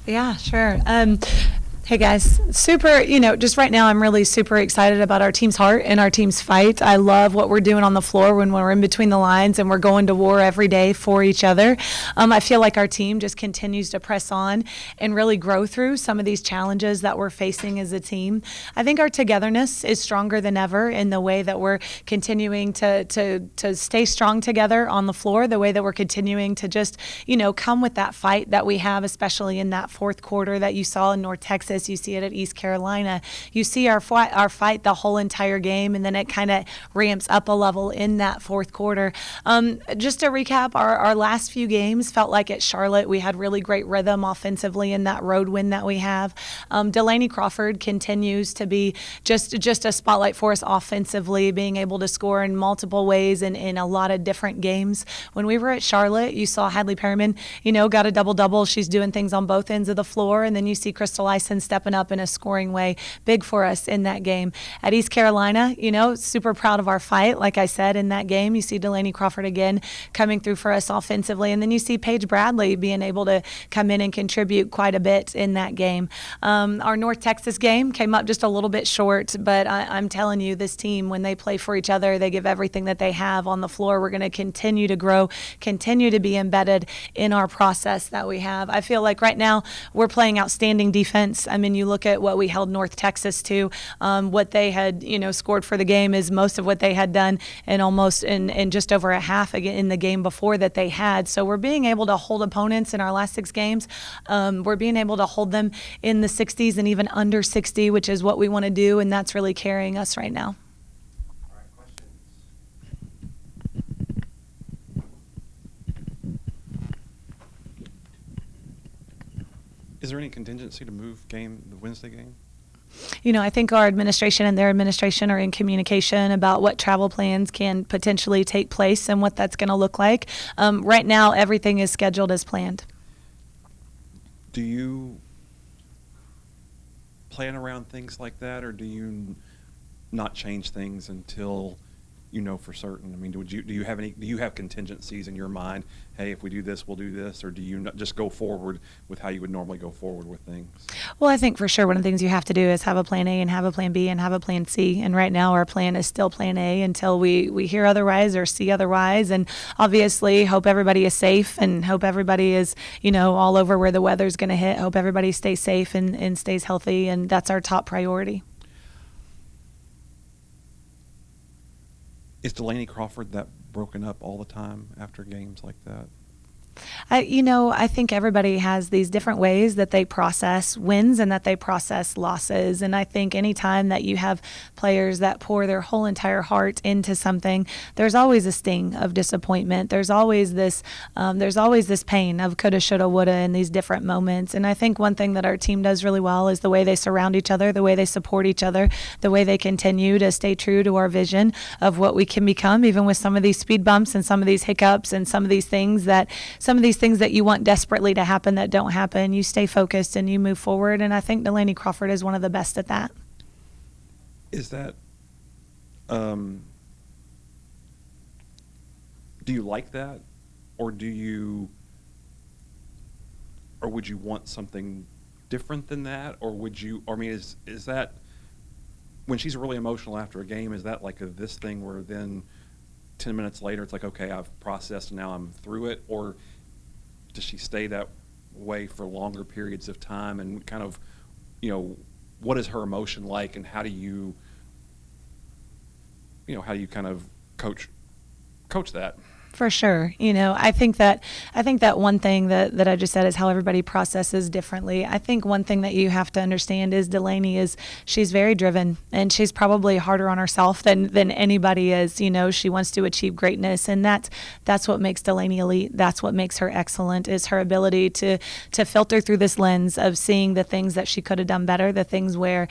Yeah, sure. Hey guys, just right now I'm really super excited about our team's heart and our team's fight. I love what we're doing on the floor when we're in between the lines and we're going to war every day for each other. I feel like our team just continues to press on and really grow through some of these challenges that we're facing as a team. I think our togetherness is stronger than ever in the way that we're continuing to stay strong together on the floor, the way that we're continuing to just, come with that fight that we have, especially in that fourth quarter that you saw in North Texas. You see it at East Carolina. You see our fight the whole entire game, and then it kind of ramps up a level in that fourth quarter. Just to recap, our last few games felt like at Charlotte we had really great rhythm offensively in that road win that we have. Delaney Crawford continues to be just a spotlight for us offensively, being able to score in multiple ways and in a lot of different games. When we were at Charlotte, you saw Hadley Perriman, got a double-double. She's doing things on both ends of the floor, and then you see Crystal Ison stepping up in a scoring way, big for us in that game. At East Carolina, super proud of our fight. Like I said, in that game, you see Delaney Crawford again coming through for us offensively, and then you see Paige Bradley being able to come in and contribute quite a bit in that game. Our North Texas game came up just a little bit short, but I'm telling you, this team, when they play for each other, they give everything that they have on the floor. We're going to continue to grow, continue to be embedded in our process that we have. I feel like right now we're playing outstanding defense. I mean, you look at what we held North Texas to, what they had, scored for the game is most of what they had done in just over a half in the game before that they had. So we're being able to hold opponents in our last 6 games. We're being able to hold them in the 60s and even under 60, which is what we want to do, and that's really carrying us right now. All right, questions? Is there any contingency to move the Wednesday game? I think our administration and their administration are in communication about what travel plans can potentially take place and what that's going to look like. Right now, everything is scheduled as planned. Do you plan around things like that, or do you not change things until you know for certain? I mean, do you have contingencies in your mind? Hey, if we do this, we'll do this, or do you not just go forward with how you would normally go forward with things? Well, I think for sure one of the things you have to do is have a plan A and have a plan B and have a plan C. And right now our plan is still plan A until we hear otherwise or see otherwise. And obviously hope everybody is safe and hope everybody is, all over where the weather's going to hit. Hope everybody stays safe and stays healthy. And that's our top priority. Is Delaney Crawford that broken up all the time after games like that? I think everybody has these different ways that they process wins and that they process losses. And I think anytime that you have players that pour their whole entire heart into something, there's always a sting of disappointment. There's always this pain of coulda, shoulda, woulda in these different moments. And I think one thing that our team does really well is the way they surround each other, the way they support each other, the way they continue to stay true to our vision of what we can become, even with some of these speed bumps and some of these hiccups and some of these things that you want desperately to happen that don't happen. You stay focused and you move forward, and I think Delaney Crawford is one of the best at that. Is that do you like that, or would you want something different than that, is that when she's really emotional after a game, is that like this thing where then 10 minutes later it's like, okay, I've processed and now I'm through it, or does she stay that way for longer periods of time? And kind of, what is her emotion like, and how do you kind of coach that? For sure. I think that one thing that I just said is how everybody processes differently. I think one thing that you have to understand is Delaney she's very driven, and she's probably harder on herself than anybody is. She wants to achieve greatness, and that's what makes Delaney elite. That's what makes her excellent, is her ability to filter through this lens of seeing the things that she could have done better, the things where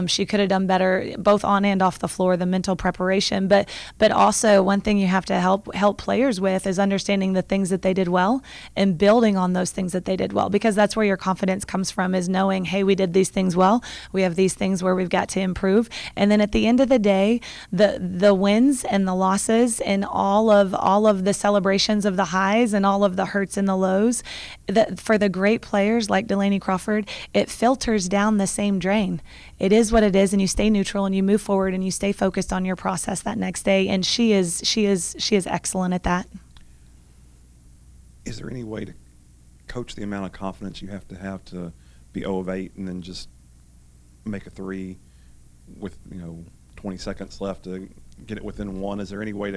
she could have done better both on and off the floor, the mental preparation. But also one thing you have to help players players with is understanding the things that they did well and building on those things that they did well, because that's where your confidence comes from, is knowing, hey, we did these things well. We have these things where we've got to improve. And then at the end of the day, the wins and the losses and all of the celebrations of the highs and all of the hurts and the lows, that for the great players like Delaney Crawford, it filters down the same drain. It is what it is, and you stay neutral and you move forward and you stay focused on your process that next day. And she is excellent at that. Is there any way to coach the amount of confidence you have to be 0 of 8 and then just make a 3 with 20 seconds left to get it within 1? Is there any way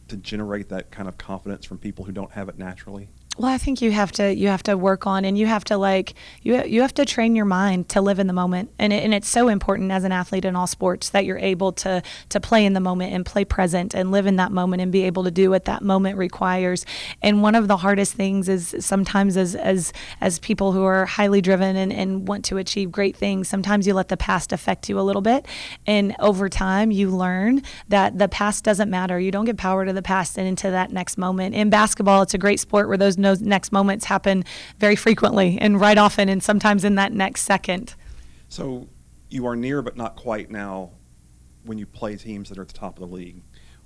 to generate that kind of confidence from people who don't have it naturally? Well, I think you have to work on, and you have to you have to train your mind to live in the moment, and it's so important as an athlete in all sports that you're able to play in the moment and play present and live in that moment and be able to do what that moment requires. And one of the hardest things is sometimes as people who are highly driven and want to achieve great things, sometimes you let the past affect you a little bit, and over time you learn that the past doesn't matter. You don't give power to the past and into that next moment. In basketball, it's a great sport where those next moments happen very frequently and right often, and sometimes in that next second. So you are near but not quite now when you play teams that are at the top of the league.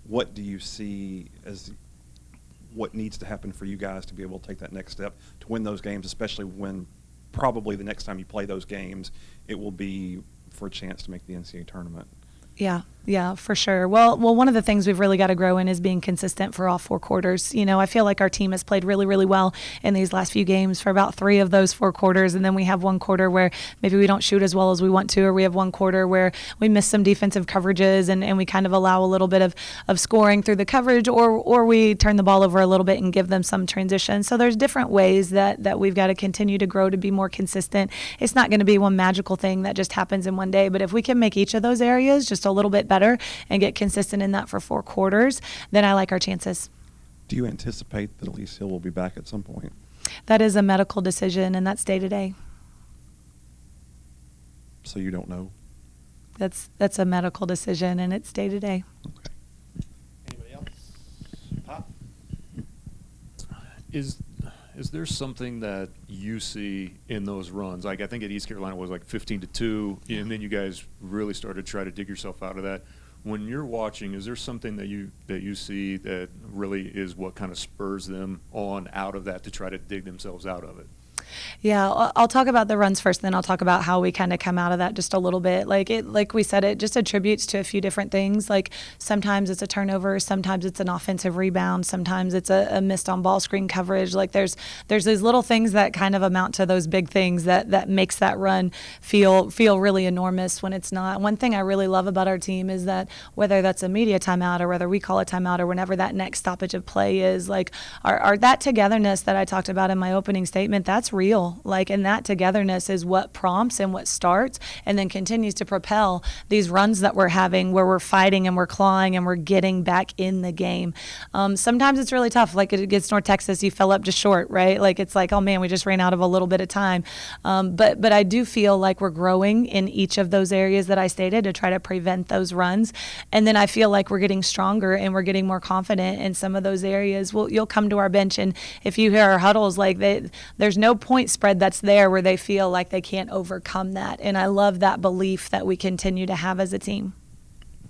What do you see as what needs to happen for you guys to be able to take that next step to win those games, especially when probably the next time you play those games, it will be for a chance to make the NCAA tournament? Yeah, for sure. Well, one of the things we've really got to grow in is being consistent for all 4 quarters. I feel like our team has played really, really well in these last few games for about 3 of those 4 quarters, and then we have one quarter where maybe we don't shoot as well as we want to, or we have one quarter where we miss some defensive coverages and we kind of allow a little bit of scoring through the coverage, or we turn the ball over a little bit and give them some transition. So there's different ways that we've got to continue to grow to be more consistent. It's not going to be one magical thing that just happens in one day, but if we can make each of those areas just a little bit better and get consistent in that for 4 quarters, then I like our chances. Do you anticipate that Elise Hill will be back at some point? That is a medical decision, and that's day to day. So you don't know? That's a medical decision, and it's day to day. Okay. Anybody else? Pop? Is there something that you see in those runs? Like, I think at East Carolina it was like 15-2, and then you guys really started to try to dig yourself out of that. When you're watching, is there something that you see that really is what kind of spurs them on out of that to try to dig themselves out of it? Yeah, I'll talk about the runs first, then I'll talk about how we kind of come out of that just a little bit. Like we said, it just attributes to a few different things. Like sometimes it's a turnover, sometimes it's an offensive rebound, sometimes it's a missed on ball screen coverage. Like there's these little things that kind of amount to those big things that makes that run feel really enormous when it's not. One thing I really love about our team is that whether that's a media timeout or whether we call a timeout or whenever that next stoppage of play is, like our that togetherness that I talked about in my opening statement, that's real. And that togetherness is what prompts and what starts and then continues to propel these runs that we're having where we're fighting and we're clawing and we're getting back in the game. Sometimes it's really tough. Like against North Texas, you fell up just short, right? Like it's like, oh man, we just ran out of a little bit of time. But I do feel like we're growing in each of those areas that I stated to try to prevent those runs. And then I feel like we're getting stronger and we're getting more confident in some of those areas. Well, you'll come to our bench, and if you hear our huddles, there's no point spread that's there where they feel like they can't overcome that. And I love that belief that we continue to have as a team.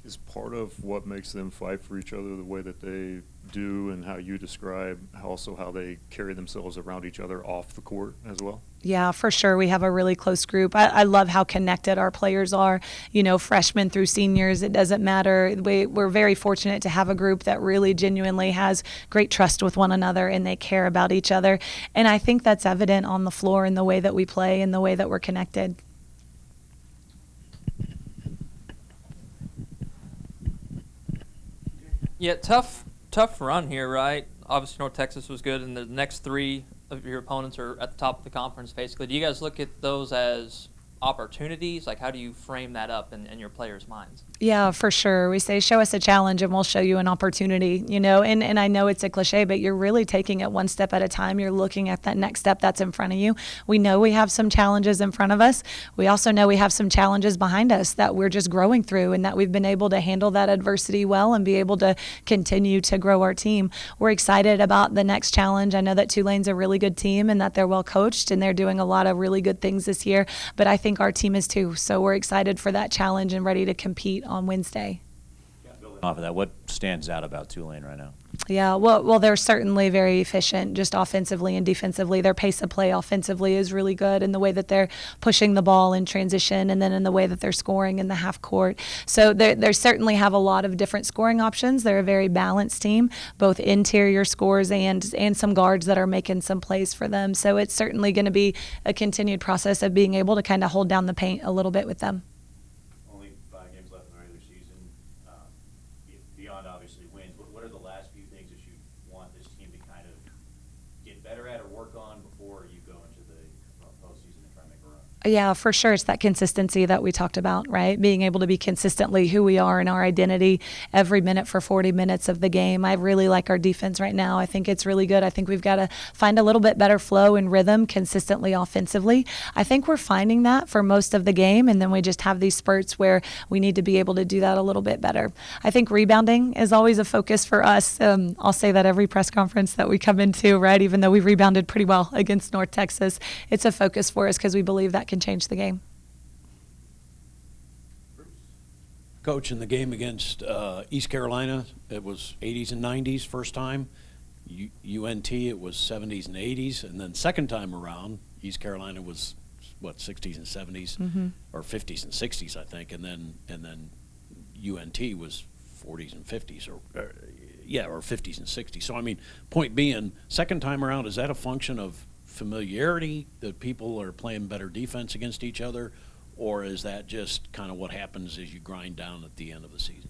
Is part of what makes them fight for each other the way that they do, and how you describe also how they carry themselves around each other off the court as well? Yeah, for sure. We have a really close group. I love how connected our players are, freshmen through seniors. It doesn't matter. We're very fortunate to have a group that really genuinely has great trust with one another, and they care about each other. And I think that's evident on the floor in the way that we play and the way that we're connected. Yeah, tough run here, right? Obviously, North Texas was good, and the next 3 of your opponents are at the top of the conference, basically. Do you guys look at those as opportunities? Like, how do you frame that up in your players' minds? Yeah, for sure. We say, show us a challenge and we'll show you an opportunity, and I know it's a cliche, but you're really taking it one step at a time. You're looking at that next step that's in front of you. We know we have some challenges in front of us. We also know we have some challenges behind us that we're just growing through, and that we've been able to handle that adversity well and be able to continue to grow our team. We're excited about the next challenge. I know that Tulane's a really good team and that they're well coached and they're doing a lot of really good things this year, but I think our team is too. So we're excited for that challenge and ready to compete on Wednesday. Off of that, what stands out about Tulane right now? Yeah, well, they're certainly very efficient, just offensively and defensively. Their pace of play offensively is really good in the way that they're pushing the ball in transition, and then in the way that they're scoring in the half court. So they certainly have a lot of different scoring options. They're a very balanced team, both interior scores and some guards that are making some plays for them. So it's certainly going to be a continued process of being able to kind of hold down the paint a little bit with them. Only 5 games left in the regular season. Beyond obviously wins, what are the last few things that you want this team to kind of get better at or work on before you go into the postseason and try and make a run? Yeah, for sure. It's that consistency that we talked about, right? Being able to be consistently who we are and our identity every minute for 40 minutes of the game. I really like our defense right now. I think it's really good. I think we've got to find a little bit better flow and rhythm consistently offensively. I think we're finding that for most of the game, and then we just have these spurts where we need to be able to do that a little bit better. I think rebounding is always a focus for us. I'll say that every press conference that we come into, right? Even though we rebounded pretty well against North Texas, it's a focus for us because we believe that can change the game. Coach, in the game against East Carolina, it was 80s and 90s first time. UNT, it was 70s and 80s. And then second time around, East Carolina was, 60s and 70s, or 50s and 60s, I think. And then UNT was 40s and 50s, or 50s and 60s. So, I mean, point being, second time around, is that a function of familiarity, that people are playing better defense against each other, or is that just kind of what happens as you grind down at the end of the season?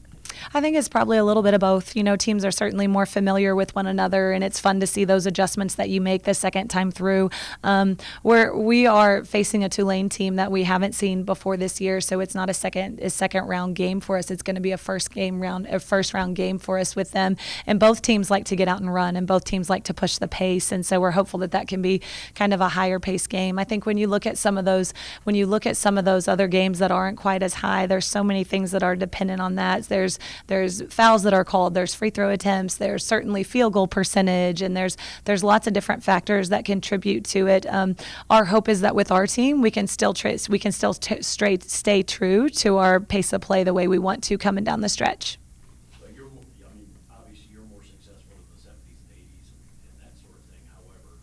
I think it's probably a little bit of both. Teams are certainly more familiar with one another, and it's fun to see those adjustments that you make the second time through. We are facing a Tulane team that we haven't seen before this year, so it's not a second round game for us. It's going to be a first round game for us with them. And both teams like to get out and run, and both teams like to push the pace, and so we're hopeful that can be kind of a higher pace game. I think when you look at some of those other games that aren't quite as high, there's so many things that are dependent on that. There's fouls that are called, there's free throw attempts, there's certainly field goal percentage, and there's lots of different factors that contribute to it. Our hope is that with our team, we can still stay true to our pace of play the way we want to coming down the stretch. But obviously you're more successful in the 70s and 80s and that sort of thing. However,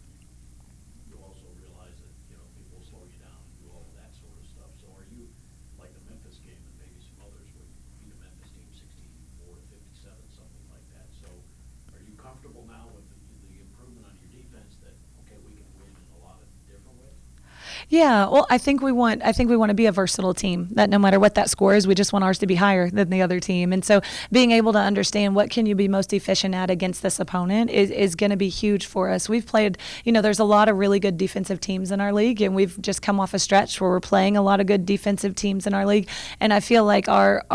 you also realize that, people slow you down and do all of that sort of stuff. So are you like the Memphis game and maybe some others where you beat a Memphis team 64-57, something like that? So are you comfortable now with the improvement on your defense that, okay, we can win in a lot of different ways? Yeah, well, I think we want to be a versatile team, that no matter what that score is, we just want ours to be higher than the other team. And so being able to understand what can you be most efficient at against this opponent is going to be huge for us. We've played, there's a lot of really good defensive teams in our league, and we've just come off a stretch where we're playing a lot of good defensive teams in our league. And I feel like our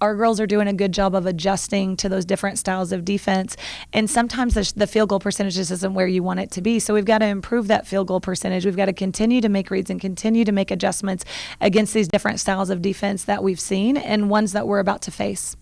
girls are doing a good job of adjusting to those different styles of defense. And sometimes the field goal percentage just isn't where you want it to be. So we've got to improve that field goal percentage. We've got to continue to make reads and continue to make adjustments against these different styles of defense that we've seen and ones that we're about to face.